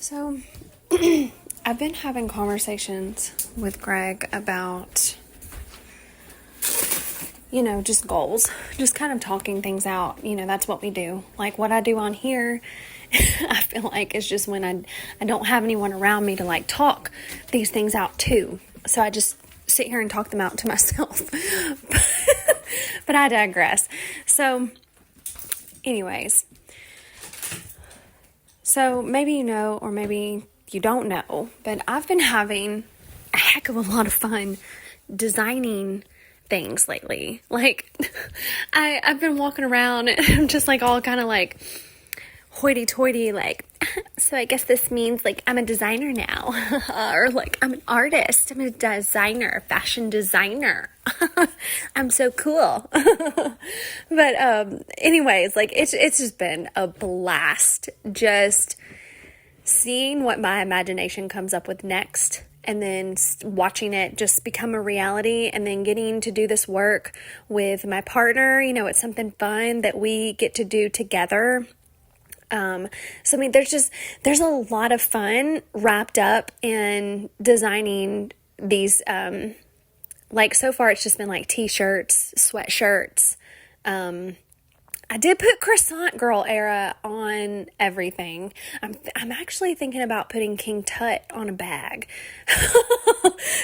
So, I've been having conversations with Greg about, just goals, just kind of talking things out. That's what we do. Like what I do on here, I feel like it's just when I don't have anyone around me to like talk these things out to. So I just sit here and talk them out to myself. But I digress. So, anyways. So maybe you know, or maybe you don't know, but I've been having a heck of a lot of fun designing things lately. Like, I've been walking around and I'm just like all kind of like hoity-toity, like, so I guess this means like I'm a designer now, or like I'm an artist, I'm a designer, fashion designer. I'm so cool. But anyways, like it's just been a blast just seeing what my imagination comes up with next, and then watching it just become a reality, and then getting to do this work with my partner. It's something fun that we get to do together. So I mean, there's a lot of fun wrapped up in designing these, like so far it's just been like t-shirts, sweatshirts. I did put croissant girl era on everything. I'm actually thinking about putting King Tut on a bag.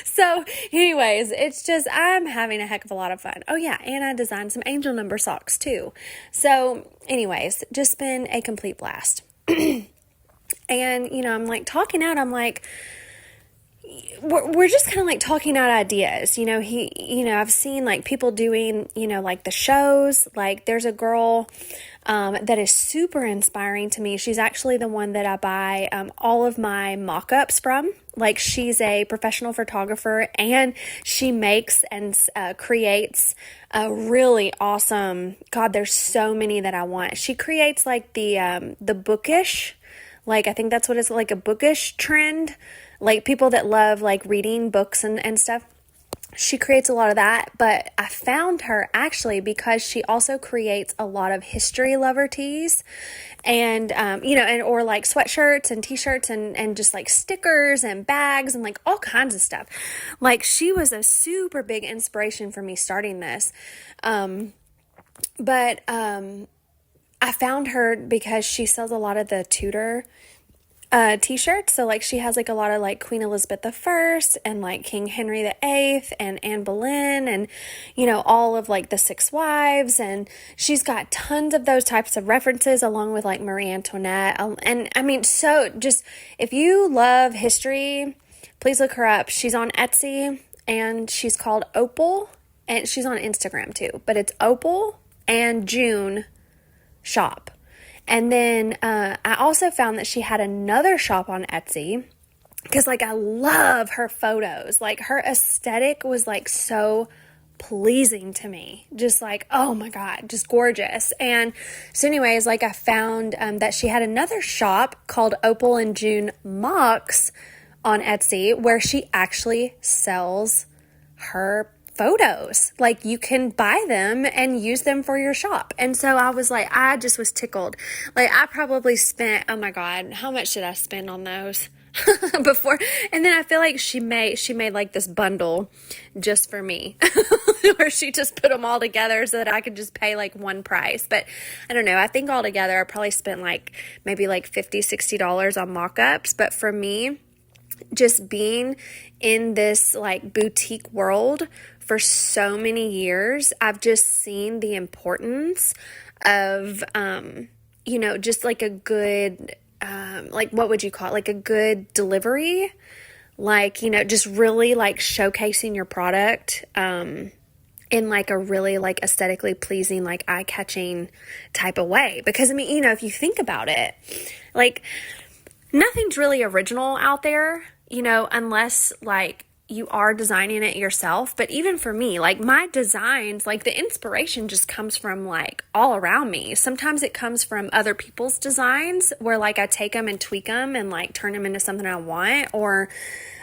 So anyways, it's just, I'm having a heck of a lot of fun. Oh yeah. And I designed some angel number socks too. So anyways, just been a complete blast. And, I'm like talking out, I'm like, we're just kind of like talking out ideas. I've seen like people doing, like the shows. Like there's a girl that is super inspiring to me. She's actually the one that I buy all of my mock-ups from. Like she's a professional photographer, and she makes and creates a really awesome, God, there's so many that I want. She creates like the bookish, like I think that's what it's like, a bookish trend. Like people that love like reading books and stuff. She creates a lot of that, but I found her actually because she also creates a lot of history lover tees and, or like sweatshirts and t-shirts and just like stickers and bags and like all kinds of stuff. Like she was a super big inspiration for me starting this. But I found her because she sells a lot of the Tudor t-shirts. So like she has like a lot of like Queen Elizabeth I and like King Henry VIII and Anne Boleyn and all of like the Six Wives, and she's got tons of those types of references along with like Marie Antoinette. And I mean, so just if you love history, please look her up. She's on Etsy and she's called Opal, and she's on Instagram too, but it's Opal and June shop. And then I also found that she had another shop on Etsy because, like, I love her photos. Like, her aesthetic was, like, so pleasing to me. Just, like, oh, my God, just gorgeous. And so anyways, like, I found that she had another shop called Opal and June Mocks on Etsy where she actually sells her photos. Like you can buy them and use them for your shop. And so I was like, I just was tickled. Like I probably spent, oh my God, how much did I spend on those before? And then I feel like she made like this bundle just for me where she just put them all together so that I could just pay like one price. But I don't know. I think altogether I probably spent like maybe like $50-$60 on mock-ups. But for me, just being in this like boutique world for so many years, I've just seen the importance of, just like a good, like what would you call it? Like a good delivery, like, just really like showcasing your product, in like a really like aesthetically pleasing, like eye-catching type of way. Because I mean, if you think about it, like nothing's really original out there, unless like you are designing it yourself. But even for me, like my designs, like the inspiration just comes from like all around me. Sometimes it comes from other people's designs where like I take them and tweak them and like turn them into something I want. Or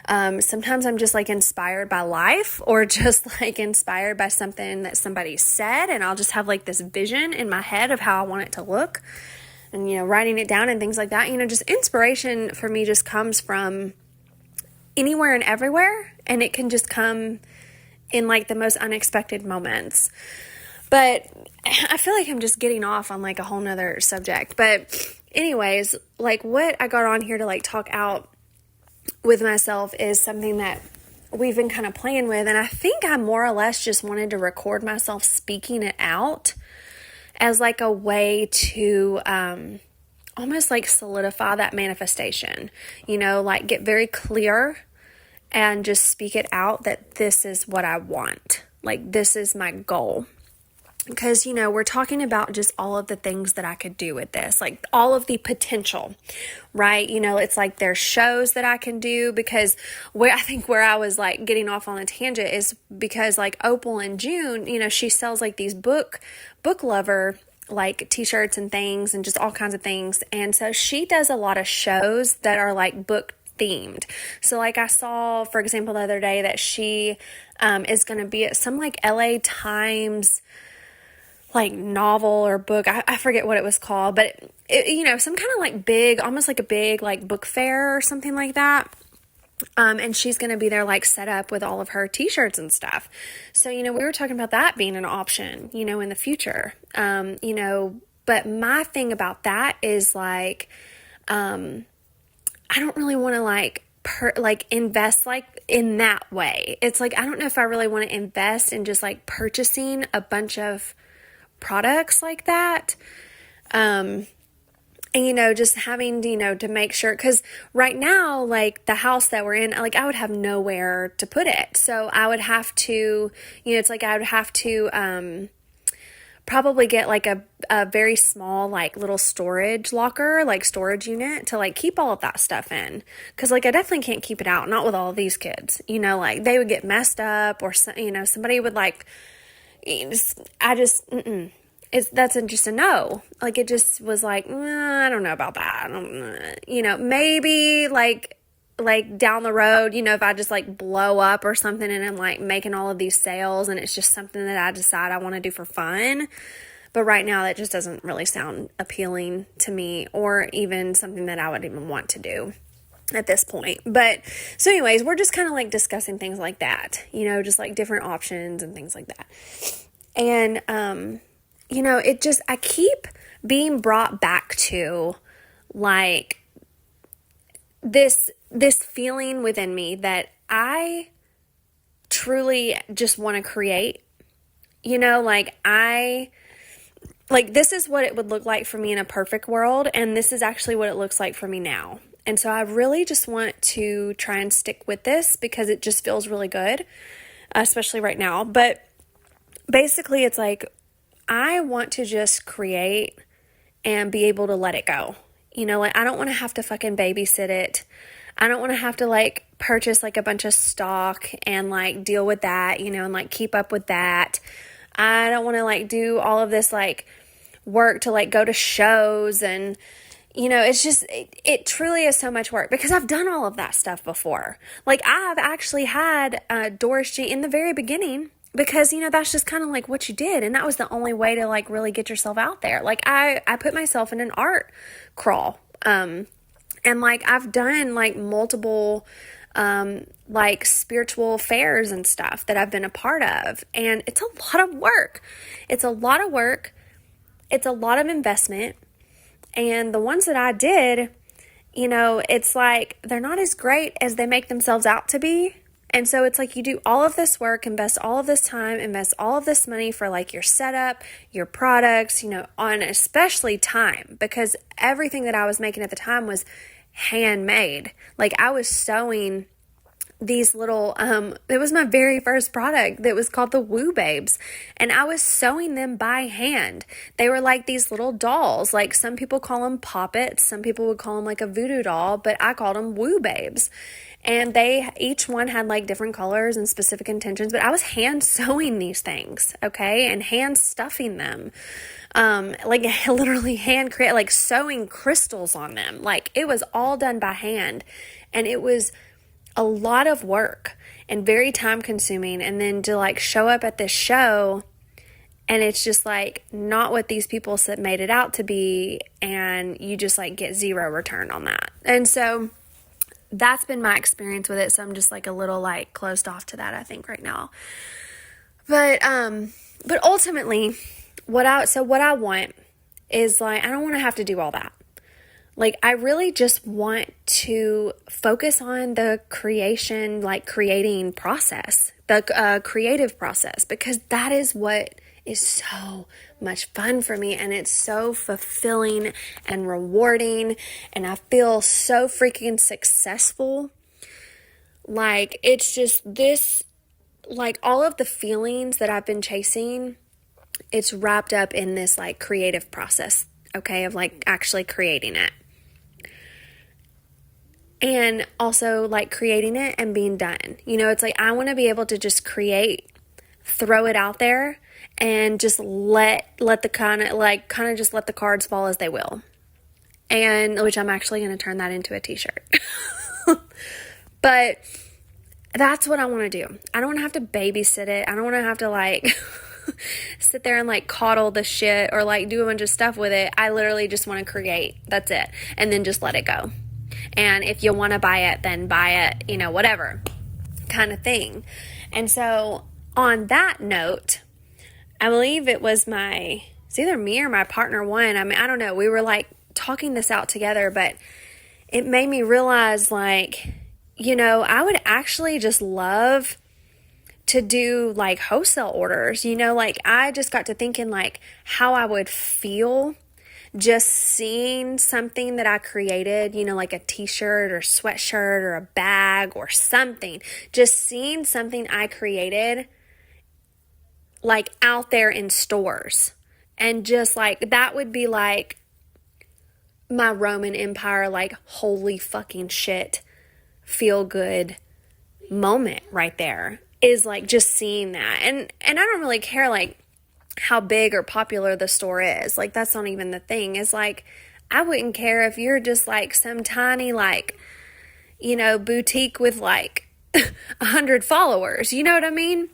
sometimes I'm just like inspired by life, or just like inspired by something that somebody said, and I'll just have like this vision in my head of how I want it to look. and, writing it down and things like that. Just inspiration for me just comes from anywhere and everywhere, and it can just come in like the most unexpected moments. But I feel like I'm just getting off on like a whole nother subject. But anyways, like what I got on here to like talk out with myself is something that we've been kind of playing with. And I think I more or less just wanted to record myself speaking it out as like a way to almost like solidify that manifestation, like get very clear and just speak it out that this is what I want. Like this is my goal. Because, we're talking about just all of the things that I could do with this, like all of the potential, right? It's like there's shows that I can do, because I think where I was like getting off on a tangent is because like Opal in June, she sells like these book lover like t-shirts and things and just all kinds of things. And so she does a lot of shows that are like book themed. So like I saw, for example, the other day that she is going to be at some like LA Times like novel or book. I forget what it was called, but some kind of like big, almost like a big like book fair or something like that. And she's going to be there like set up with all of her t-shirts and stuff. So, we were talking about that being an option, in the future. But my thing about that is like, I don't really want to like invest like in that way. It's like, I don't know if I really want to invest in just like purchasing a bunch of products like that. And, just having, to make sure, because right now, like the house that we're in, like I would have nowhere to put it. So I would have to, it's like I would have to probably get like a very small, like little storage locker, like storage unit to like keep all of that stuff in. Because like I definitely can't keep it out, not with all of these kids, like they would get messed up or, somebody would like, that's just a no. Like, it just was like, I don't know about that. Maybe like down the road, if I just like blow up or something and I'm like making all of these sales and it's just something that I decide I want to do for fun. But right now that just doesn't really sound appealing to me, or even something that I would even want to do at this point. But so anyways, we're just kind of like discussing things like that, just like different options and things like that. And, I keep being brought back to like this feeling within me that I truly just want to create, this is what it would look like for me in a perfect world. And this is actually what it looks like for me now. And so I really just want to try and stick with this because it just feels really good, especially right now. But basically it's like, I want to just create and be able to let it go. Like I don't want to have to fucking babysit it. I don't want to have to like purchase like a bunch of stock and like deal with that, and like keep up with that. I don't want to like do all of this like work to like go to shows and, it's just, it truly is so much work because I've done all of that stuff before. Like I've actually had Doris G in the very beginning. Because, that's just kind of like what you did. And that was the only way to like really get yourself out there. Like I put myself in an art crawl. And like I've done like multiple like spiritual fairs and stuff that I've been a part of. And it's a lot of work. It's a lot of work. It's a lot of investment. And the ones that I did, it's like they're not as great as they make themselves out to be. And so it's like you do all of this work, invest all of this time, invest all of this money for like your setup, your products, on especially time, because everything that I was making at the time was handmade. Like I was sewing these little, it was my very first product that was called the Woo Babes. And I was sewing them by hand. They were like these little dolls. Like some people call them poppets. Some people would call them like a voodoo doll, but I called them Woo Babes. And each one had like different colors and specific intentions, but I was hand sewing these things, okay? And hand stuffing them. Like literally hand create, like sewing crystals on them. Like it was all done by hand. And it was a lot of work and very time consuming. And then to like show up at this show and it's just like not what these people made it out to be, and you just like get zero return on that. And so that's been my experience with it. So I'm just like a little like closed off to that, I think, right now. But ultimately what I want is like, I don't want to have to do all that. Like, I really just want to focus on the creating process, the creative process, because that is what is so much fun for me, and it's so fulfilling and rewarding, and I feel so freaking successful. Like, it's just this, like, all of the feelings that I've been chasing, it's wrapped up in this like creative process, okay, of like actually creating it. And also like creating it and being done. You know, it's like I want to be able to just create, throw it out there, and just let the kind of just let the cards fall as they will. And which I'm actually going to turn that into a t-shirt. But that's what I want to do. I don't want to have to babysit it. I don't want to have to like sit there and like coddle the shit or like do a bunch of stuff with it. I literally just want to create. That's it. And then just let it go. And if you want to buy it, then buy it, you know, whatever kind of thing. And so on that note, I believe it's either me or my partner one. I mean, I don't know. We were like talking this out together, but it made me realize like, you know, I would actually just love to do like wholesale orders, you know, like I just got to thinking like how I would feel just seeing something that I created, you know, like a t-shirt or sweatshirt or a bag or something, just seeing something I created like out there in stores. And just like, that would be like my Roman Empire, like holy fucking shit, feel good moment right there is like just seeing that. And I don't really care like how big or popular the store is. Like, that's not even the thing. It's like, I wouldn't care if you're just like some tiny, like, you know, boutique with like 100 followers. You know what I mean?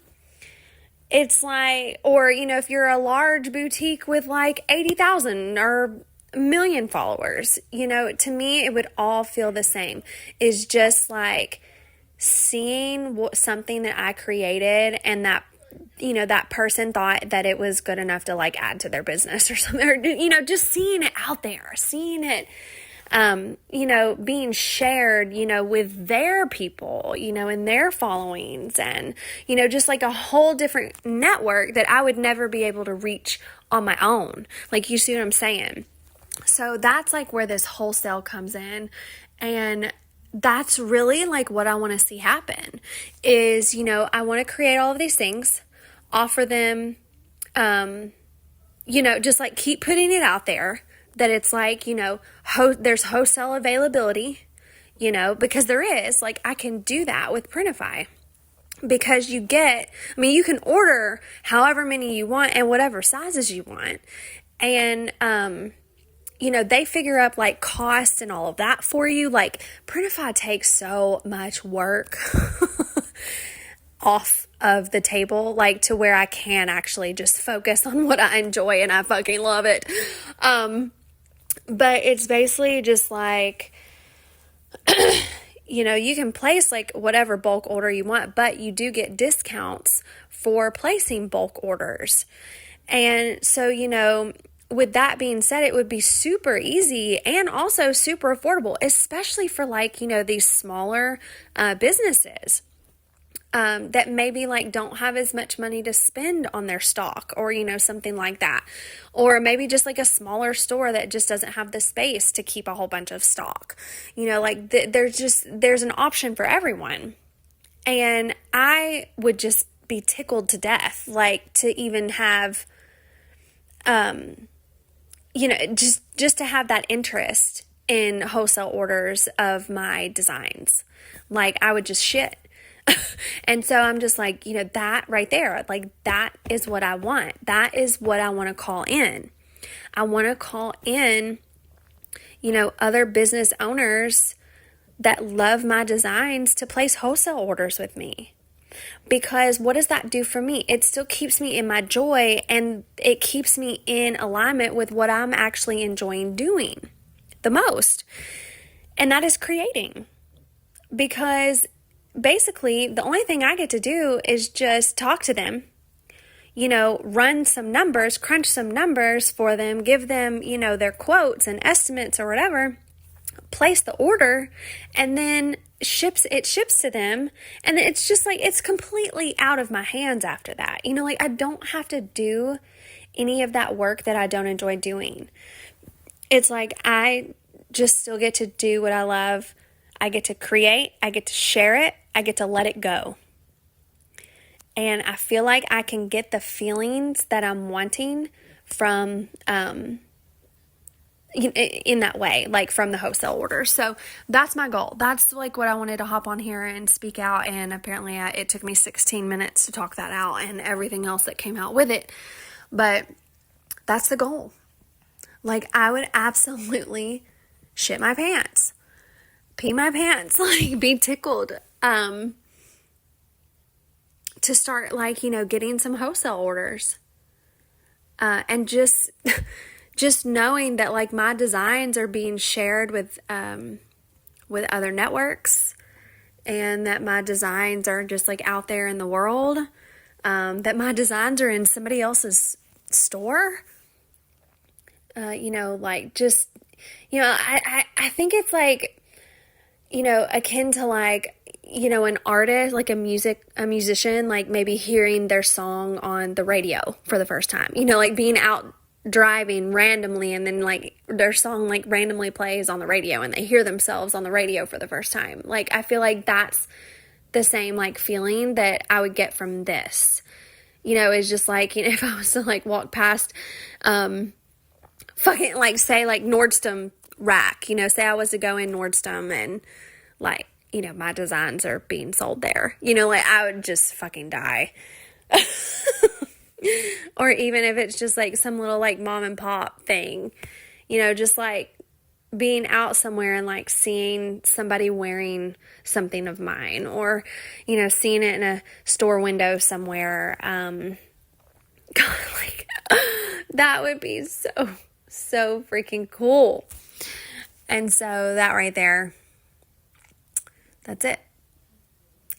It's like, or, you know, if you're a large boutique with like 80,000 or a million followers, you know, to me, it would all feel the same. It's just like seeing something that I created and that, you know, that person thought that it was good enough to like add to their business or something, or, you know, just seeing it out there, seeing it, you know, being shared, you know, with their people, you know, and their followings, and, you know, just like a whole different network that I would never be able to reach on my own. Like, you see what I'm saying? So that's like where this wholesale comes in. And that's really like what I want to see happen is, you know, I want to create all of these things, offer them, you know, just like keep putting it out there that it's like, you know, there's wholesale availability, you know, because there is, like, I can do that with Printify because you can order however many you want and whatever sizes you want. And, you know, they figure up like costs and all of that for you. Like, Printify takes so much work off of the table, like to where I can actually just focus on what I enjoy, and I fucking love it. But it's basically just like, you know, you can place like whatever bulk order you want, but you do get discounts for placing bulk orders. And so, you know, with that being said, it would be super easy and also super affordable, especially for like, you know, these smaller businesses that maybe like don't have as much money to spend on their stock, or, you know, something like that. Or maybe just like a smaller store that just doesn't have the space to keep a whole bunch of stock. You know, like there's an option for everyone. And I would just be tickled to death, like to even have, you know, just to have that interest in wholesale orders of my designs. Like, I would just shit. And so I'm just like, you know, that right there, like, that is what I want. That is what I want to call in. I want to call in, you know, other business owners that love my designs to place wholesale orders with me. Because what does that do for me? It still keeps me in my joy, and it keeps me in alignment with what I'm actually enjoying doing the most. And that is creating. Because basically, the only thing I get to do is just talk to them, run some numbers, crunch some numbers for them, give them, their quotes and estimates or whatever, place the order, and then it ships to them. And it's just like, it's completely out of my hands after that. I don't have to do any of that work that I don't enjoy doing. It's like, I just still get to do what I love. I get to create, I get to share it, I get to let it go. And I feel like I can get the feelings that I'm wanting from, in that way, like from the wholesale order. So that's my goal. That's like what I wanted to hop on here and speak out. And apparently it took me 16 minutes to talk that out and everything else that came out with it. But that's the goal. Like, I would absolutely shit my pants, pee my pants, like be tickled, to start getting some wholesale orders, and just knowing that like my designs are being shared with other networks, and that my designs are just like out there in the world, that my designs are in somebody else's store, I think it's like, akin to like, an artist, like a musician, like maybe hearing their song on the radio for the first time, like being out driving randomly, and then like their song like randomly plays on the radio and they hear themselves on the radio for the first time. Like, I feel like that's the same like feeling that I would get from this, is just like, if I was to like walk past, fucking like say like Nordstrom rack, say I was to go in Nordstrom and like, my designs are being sold there, like I would just fucking die. Or even if it's just like some little like mom and pop thing, just like being out somewhere and like seeing somebody wearing something of mine, or, seeing it in a store window somewhere. God, like that would be so freaking cool. And so that right there, that's it.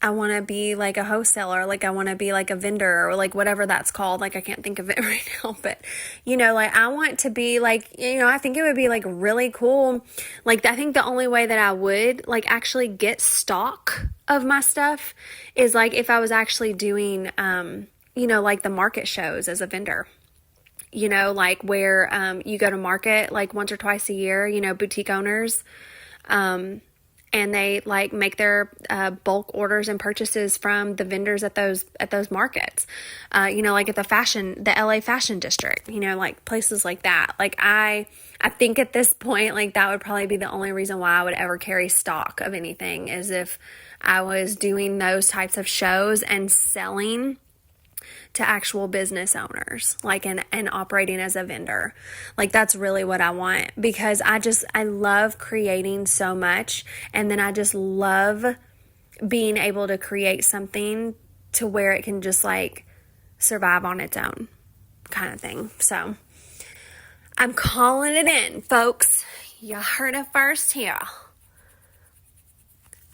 I want to be like a wholesaler, like I want to be like a vendor, or like whatever that's called. Like, I can't think of it right now, but like I want to be like, I think it would be like really cool. Like, I think the only way that I would like actually get stock of my stuff is like if I was actually doing, like the market shows as a vendor. Like where you go to market like once or twice a year, boutique owners, and they like make their bulk orders and purchases from the vendors at those markets, like at the LA fashion district, like places like that. Like I think at this point, like that would probably be the only reason why I would ever carry stock of anything, is if I was doing those types of shows and selling to actual business owners, like, and operating as a vendor. Like, that's really what I want, because I love creating so much. And then I just love being able to create something to where it can just like survive on its own kind of thing. So I'm calling it in, folks. You heard it first here.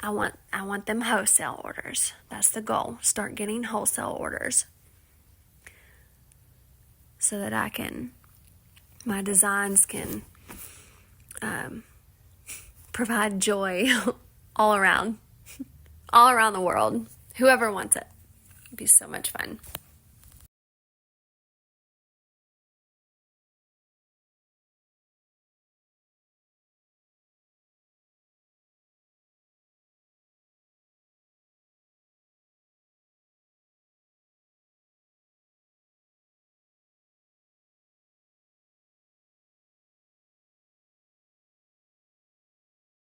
I want them wholesale orders. That's the goal. Start getting wholesale orders, so that my designs can provide joy all around the world. Whoever wants it. It'd be so much fun.